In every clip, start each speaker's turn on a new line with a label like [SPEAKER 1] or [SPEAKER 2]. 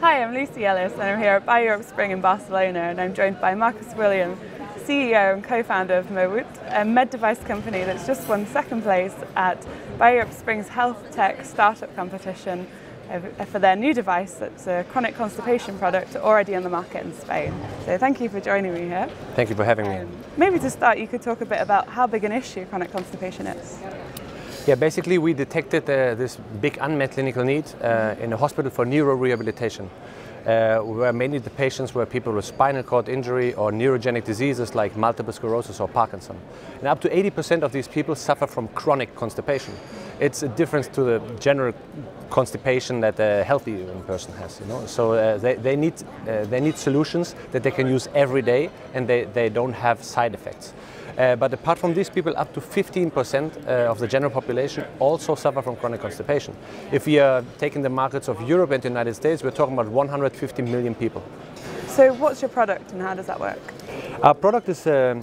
[SPEAKER 1] Hi, I'm Lucy Ellis and I'm here at BioEurope Spring in Barcelona, and I'm joined by Marcus William, CEO and co-founder of MowoOT, a med device company that's just won second place at BioEurope Spring's Healthtech Startup competition for their new device that's a chronic constipation product already on the market in Spain. So thank you for joining me here.
[SPEAKER 2] Thank you for having me.
[SPEAKER 1] Maybe to start, you could talk a bit about how big an issue chronic constipation is.
[SPEAKER 2] Yeah, basically we detected this big unmet clinical need in a hospital for neurorehabilitation, where mainly the patients were people with spinal cord injury or neurogenic diseases like multiple sclerosis or Parkinson. And up to 80% of these people suffer from chronic constipation. It's a difference to the general constipation that a healthy person has, you know. So they need solutions that they can use every day, and they don't have side effects. But apart from these people, up to 15% of the general population also suffer from chronic constipation. If we are taking the markets of Europe and the United States, we're talking about 150 million people.
[SPEAKER 1] So what's your product and how does that work?
[SPEAKER 2] Our product is a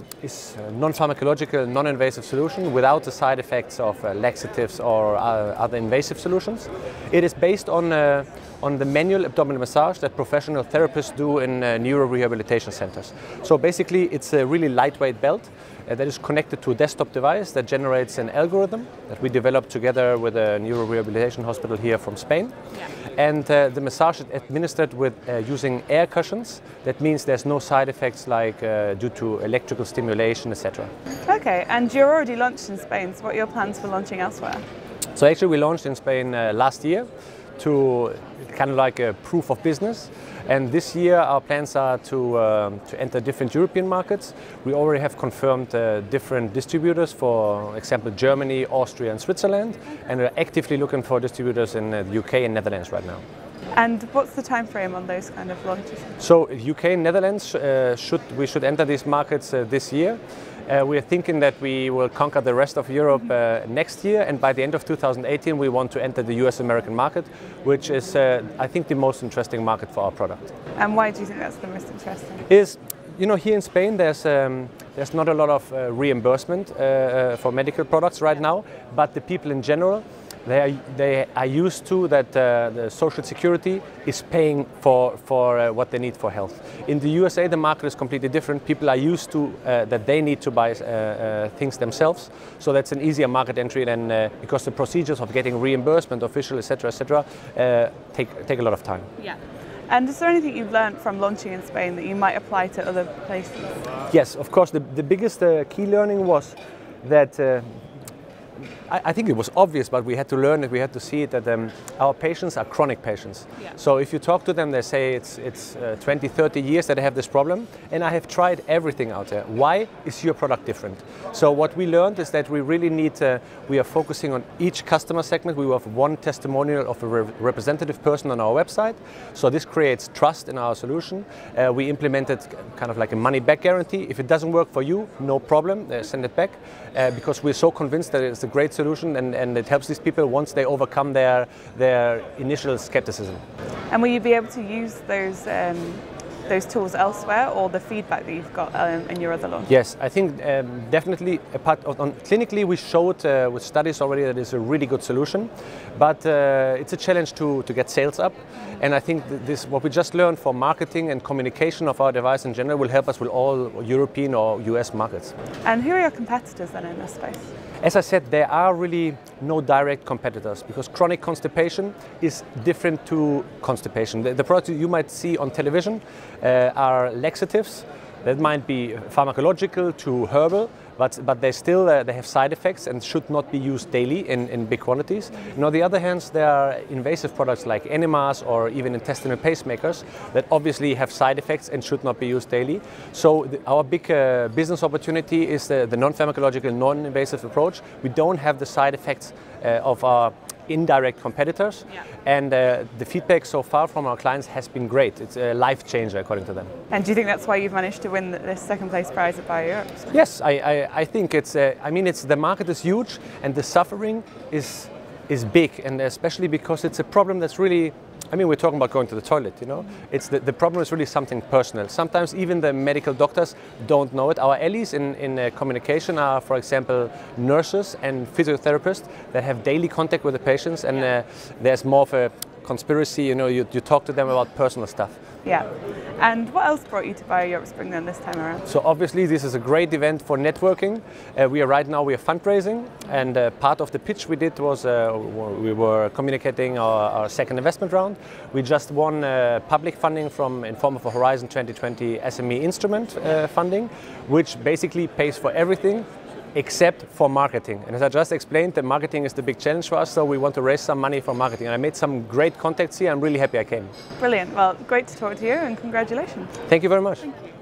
[SPEAKER 2] non-pharmacological, non-invasive solution without the side effects of laxatives or other invasive solutions. It is based on the manual abdominal massage that professional therapists do in neurorehabilitation centers. So basically it's a really lightweight belt that is connected to a desktop device that generates an algorithm that we developed together with a neurorehabilitation hospital here from Spain. Yeah. And the massage is administered with using air cushions. That means there's no side effects like due to electrical stimulation, etc.
[SPEAKER 1] Okay, and you're already launched in Spain, so what are your plans for launching elsewhere?
[SPEAKER 2] So actually we launched in Spain last year to kind of like a proof of business. And this year our plans are to enter different European markets. We already have confirmed different distributors, for example Germany, Austria and Switzerland, and we're actively looking for distributors in the UK and Netherlands right now.
[SPEAKER 1] And what's the time frame on those kind of launches?
[SPEAKER 2] So UK and Netherlands, we should enter these markets this year. We are thinking that we will conquer the rest of Europe next year, and by the end of 2018 we want to enter the US-American market, which is, I think, the most interesting market for our product.
[SPEAKER 1] And why do you think that's the most interesting?
[SPEAKER 2] You know, here in Spain there's not a lot of reimbursement for medical products right now, but the people in general, they are used to that the social security is paying for what they need for health. In the USA, the market is completely different. People are used to that they need to buy things themselves, so that's an easier market entry than because the procedures of getting reimbursement, official, etc., take a lot of time. Yeah.
[SPEAKER 1] And is there anything you've learned from launching in Spain that you might apply to other places?
[SPEAKER 2] Yes, of course. The biggest key learning was that I think it was obvious, but we had to learn it, we had to see it, that our patients are chronic patients. Yeah. So if you talk to them, they say it's 20, 30 years that they have this problem, and I have tried everything out there. Why is your product different? So what we learned is that we really need we are focusing on each customer segment. We have one testimonial of a representative person on our website, so this creates trust in our solution. We implemented kind of like a money-back guarantee. If it doesn't work for you, no problem, send it back, because we're so convinced that it's a great solution, and it helps these people once they overcome their initial skepticism.
[SPEAKER 1] And will you be able to use those tools elsewhere, or the feedback that you've got in your other launch?
[SPEAKER 2] Yes, I think definitely clinically we showed with studies already that it's a really good solution, but it's a challenge to get sales up. And I think what we just learned for marketing and communication of our device in general will help us with all European or US markets.
[SPEAKER 1] And who are your competitors then in this space?
[SPEAKER 2] As I said, there are really no direct competitors, because chronic constipation is different to constipation. The products you might see on television are laxatives. That might be pharmacological to herbal, but they still they have side effects and should not be used daily in big quantities. And on the other hand, there are invasive products like enemas or even intestinal pacemakers that obviously have side effects and should not be used daily. So our big business opportunity is the non-pharmacological, non-invasive approach. We don't have the side effects of our indirect competitors, yeah. And the feedback so far from our clients has been great. It's a life changer according to them.
[SPEAKER 1] And do you think that's why you've managed to win this second place prize at BioEurope?
[SPEAKER 2] Yes, I think it's. I mean, the market is huge and the suffering is big, and especially because it's a problem that's really. I mean, we're talking about going to the toilet, you know. It's the problem is really something personal. Sometimes even the medical doctors don't know it. Our allies in communication are, for example, nurses and physiotherapists that have daily contact with the patients, and there's more of a conspiracy, you talk to them about personal stuff.
[SPEAKER 1] Yeah. And what else brought you to BioEurope Spring then this time around?
[SPEAKER 2] So obviously this is a great event for networking. We are fundraising, and part of the pitch we did was we were communicating our second investment round. We just won public funding in form of a Horizon 2020 SME instrument funding, which basically pays for everything except for marketing. And as I just explained, the marketing is the big challenge for us, so we want to raise some money for marketing. And I made some great contacts here. I'm really happy I came.
[SPEAKER 1] Brilliant. Well, great to talk to you, and congratulations.
[SPEAKER 2] Thank you very much.
[SPEAKER 1] Thank you.